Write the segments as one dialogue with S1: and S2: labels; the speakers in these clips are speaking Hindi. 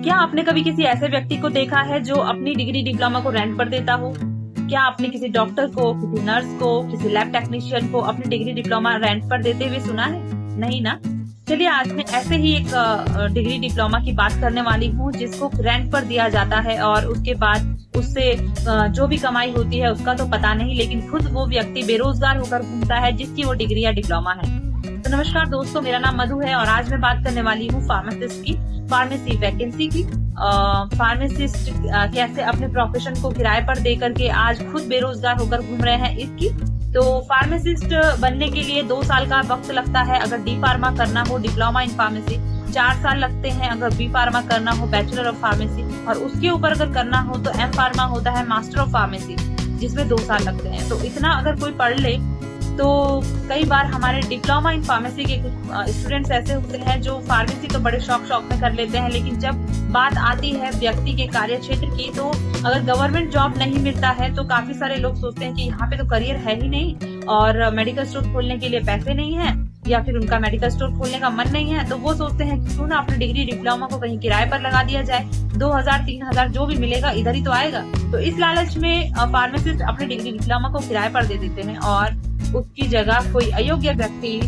S1: क्या आपने कभी किसी ऐसे व्यक्ति को देखा है जो अपनी डिग्री डिप्लोमा को रेंट पर देता हो? क्या आपने किसी डॉक्टर को, किसी नर्स को, किसी लैब टेक्नीशियन को अपनी डिग्री डिप्लोमा रेंट पर देते हुए सुना है? नहीं ना। चलिए आज मैं ऐसे ही एक डिग्री डिप्लोमा की बात करने वाली हूँ जिसको रेंट पर दिया जाता है और उसके बाद उससे जो भी कमाई होती है उसका तो पता नहीं, लेकिन खुद वो व्यक्ति बेरोजगार होकर घूमता है जिसकी वो डिग्री या डिप्लोमा है। तो नमस्कार दोस्तों, मेरा नाम मधु है और आज मैं बात करने वाली हूँ फार्मासिस्ट की, फार्मेसी वैकेंसी की। फार्मासिस्ट कैसे अपने प्रोफेशन को किराए पर दे करके आज खुद बेरोजगार होकर घूम रहे हैं इसकी। तो फार्मासिस्ट बनने के लिए 2 साल का वक्त लगता है अगर डी फार्मा करना हो, डिप्लोमा इन फार्मेसी 4 साल लगते हैं अगर बी फार्मा करना हो, बैचलर ऑफ फार्मेसी, और उसके ऊपर अगर करना हो तो एम फार्मा होता है, मास्टर ऑफ फार्मेसी, जिसमें 2 साल लगते हैं। तो इतना अगर कोई पढ़ ले तो कई बार हमारे डिप्लोमा इन फार्मेसी के कुछ स्टूडेंट्स ऐसे होते हैं जो फार्मेसी तो बड़े शौक में कर लेते हैं, लेकिन जब बात आती है व्यक्ति के कार्य क्षेत्र की तो अगर गवर्नमेंट जॉब नहीं मिलता है तो काफी सारे लोग सोचते हैं कि यहाँ पे तो करियर है ही नहीं और मेडिकल स्टोर खोलने के लिए पैसे नहीं है या फिर उनका मेडिकल स्टोर खोलने का मन नहीं है, तो वो सोचते हैं कि क्यों ना अपने डिग्री डिप्लोमा को कहीं किराए पर लगा दिया जाए, 2000-3000 जो भी मिलेगा इधर ही तो आएगा। तो इस लालच में फार्मासिस्ट अपने डिग्री डिप्लोमा को किराए पर दे देते हैं और उसकी जगह कोई अयोग्य व्यक्ति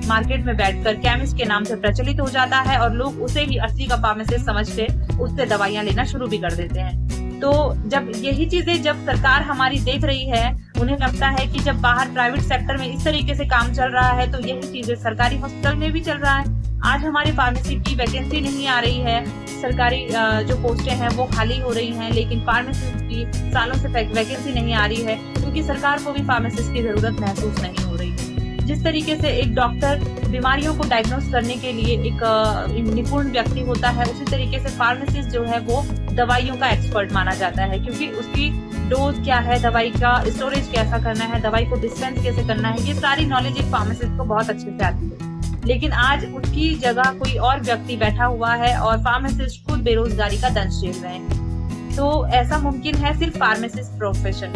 S1: मार्केट में बैठकर केमिस्ट के नाम से प्रचलित हो जाता है और लोग उसे ही असली का फार्मासिस्ट समझ के उससे दवाइयां लेना शुरू भी कर देते हैं। तो जब यही चीजें जब सरकार हमारी देख रही है, उन्हें लगता है कि जब बाहर प्राइवेट सेक्टर में इस तरीके से काम चल रहा है तो यही चीजें सरकारी हॉस्पिटल में भी चल रहा है। आज हमारी फार्मेसी की वैकेंसी नहीं आ रही है, सरकारी जो पोस्टें हैं वो खाली हो रही हैं, लेकिन फार्मासिस्ट की सालों से वैकेंसी नहीं आ रही है क्योंकि सरकार को भी फार्मासिस्ट की जरूरत महसूस नहीं हो रही है। जिस तरीके से एक डॉक्टर बीमारियों को डायग्नोस करने के लिए एक निपुण व्यक्ति होता है, उसी तरीके से फार्मासिस्ट जो है वो दवाइयों का एक्सपर्ट माना जाता है क्योंकि उसकी डोज क्या है, दवाई का स्टोरेज कैसा करना है, दवाई को डिस्पेंस कैसे करना है, ये सारी नॉलेज एक फार्मासिस्ट को बहुत अच्छे से आती है। लेकिन आज उसकी जगह कोई और व्यक्ति बैठा हुआ है और फार्मासिस्ट खुद बेरोजगारी का दंश झेल रहे हैं। तो ऐसा मुमकिन है सिर्फ फार्मासिस्ट प्रोफेशन,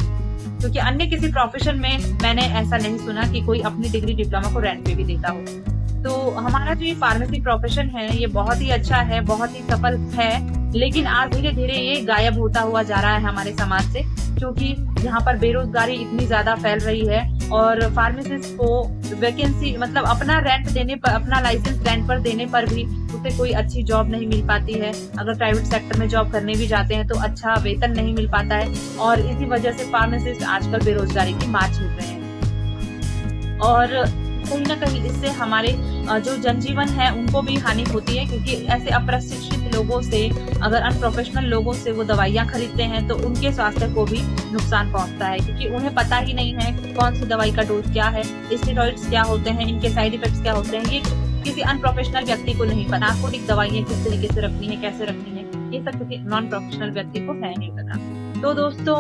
S1: क्योंकि अन्य किसी प्रोफेशन में मैंने ऐसा नहीं सुना कि कोई अपनी डिग्री डिप्लोमा को रेंट पे भी देता हो। तो हमारा जो ये फार्मेसी प्रोफेशन है ये बहुत ही अच्छा है, बहुत ही सफल है, लेकिन आज धीरे धीरे ये गायब होता हुआ जा रहा है हमारे समाज से, क्योंकि यहाँ पर बेरोजगारी इतनी ज्यादा फैल रही है और फार्मासिस्ट को वैकेंसी मतलब अपना रेंट देने पर, अपना लाइसेंस रेंट पर देने पर भी उसे कोई अच्छी जॉब नहीं मिल पाती है। अगर प्राइवेट सेक्टर में जॉब करने भी जाते हैं तो अच्छा वेतन नहीं मिल पाता है और इसी वजह से फार्मासिस्ट आजकल बेरोजगारी की मार झेल रहे हैं। और कहीं ना कहीं इससे हमारे जो जनजीवन है उनको भी हानि होती है, क्योंकि ऐसे अप्रशिक्षित लोगों से, अगर अनप्रोफेशनल लोगों से वो दवाइयां खरीदते हैं तो उनके स्वास्थ्य को भी नुकसान पहुंचता है, क्योंकि उन्हें पता ही नहीं है कौन सी दवाई का डोज क्या है, स्टेरॉइड्स क्या होते हैं, इनके साइड इफेक्ट्स क्या होते हैं, ये किसी अनप्रोफेशनल व्यक्ति को नहीं पता। नार्कोटिक दवाइयां किस तरीके से रखनी है, कैसे रखनी है, ये सब किसी नॉन प्रोफेशनल व्यक्ति को है नहीं पता। तो दोस्तों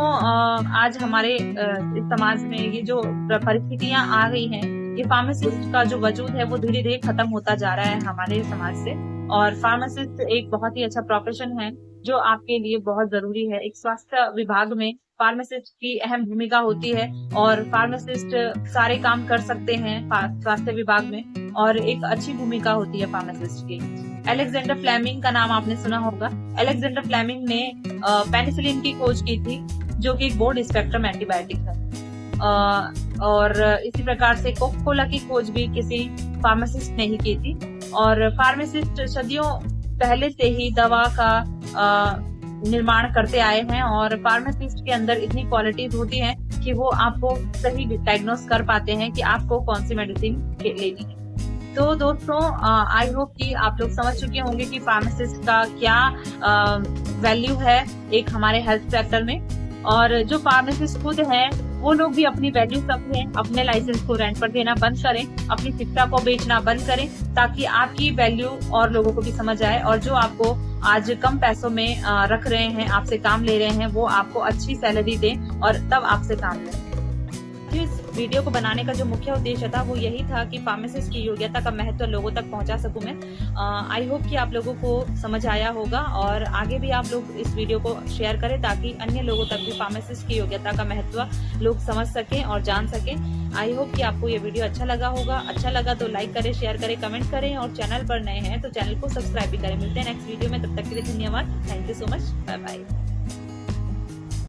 S1: आज हमारे इस समाज में ये जो परिस्थितियां आ गई हैं, ये फार्मासिस्ट का जो वजूद है वो धीरे धीरे खत्म होता जा रहा है हमारे समाज से। और फार्मासिस्ट एक बहुत ही अच्छा प्रोफेशन है जो आपके लिए बहुत जरूरी है। एक स्वास्थ्य विभाग में फार्मासिस्ट की अहम भूमिका होती है और फार्मासिस्ट सारे काम कर सकते हैं स्वास्थ्य विभाग में, और एक अच्छी भूमिका होती है फार्मासिस्ट की। अलेक्जेंडर फ्लेमिंग का नाम आपने सुना होगा। अलेक्जेंडर फ्लेमिंग ने पेनिसिलिन की खोज की थी, जो कि एक ब्रॉड स्पेक्ट्रम एंटीबायोटिक है। और इसी प्रकार से कोका कोला की खोज भी किसी फार्मासिस्ट ने ही की थी। और फार्मासिस्ट सदियों पहले से ही दवा का निर्माण करते आए हैं और फार्मासिस्ट के अंदर इतनी क्वालिटीज होती हैं कि वो आपको सही डायग्नोस कर पाते हैं कि आपको कौन सी मेडिसिन लेनी है। तो दोस्तों आई होप कि आप लोग समझ चुके होंगे कि फार्मासिस्ट का क्या वैल्यू है एक हमारे हेल्थ सेक्टर में, और जो फार्मासिस्ट खुद हैं वो लोग भी अपनी वैल्यू समझें, अपने लाइसेंस को रेंट पर देना बंद करें, अपनी शिक्षा को बेचना बंद करें, ताकि आपकी वैल्यू और लोगों को भी समझ आए और जो आपको आज कम पैसों में रख रहे हैं, आपसे काम ले रहे हैं, वो आपको अच्छी सैलरी दें और तब आपसे काम लें। साथियों, इस वीडियो को बनाने का जो मुख्य उद्देश्य था वो यही था कि फार्मासिस्ट की योग्यता का महत्व लोगों तक पहुंचा सकूं मैं। आई होप कि आप लोगों को समझ आया होगा और आगे भी आप लोग इस वीडियो को शेयर करें ताकि अन्य लोगों तक भी फार्मासिस्ट की योग्यता का महत्व लोग समझ सकें और जान सकें। आई होप कि आपको ये वीडियो अच्छा लगा होगा। अच्छा लगा तो लाइक करें, शेयर करें, कमेंट करें और चैनल पर नए हैं तो चैनल को सब्सक्राइब भी करें। मिलते हैं नेक्स्ट वीडियो में, तब तक के लिए धन्यवाद। Thank you so much. Bye bye.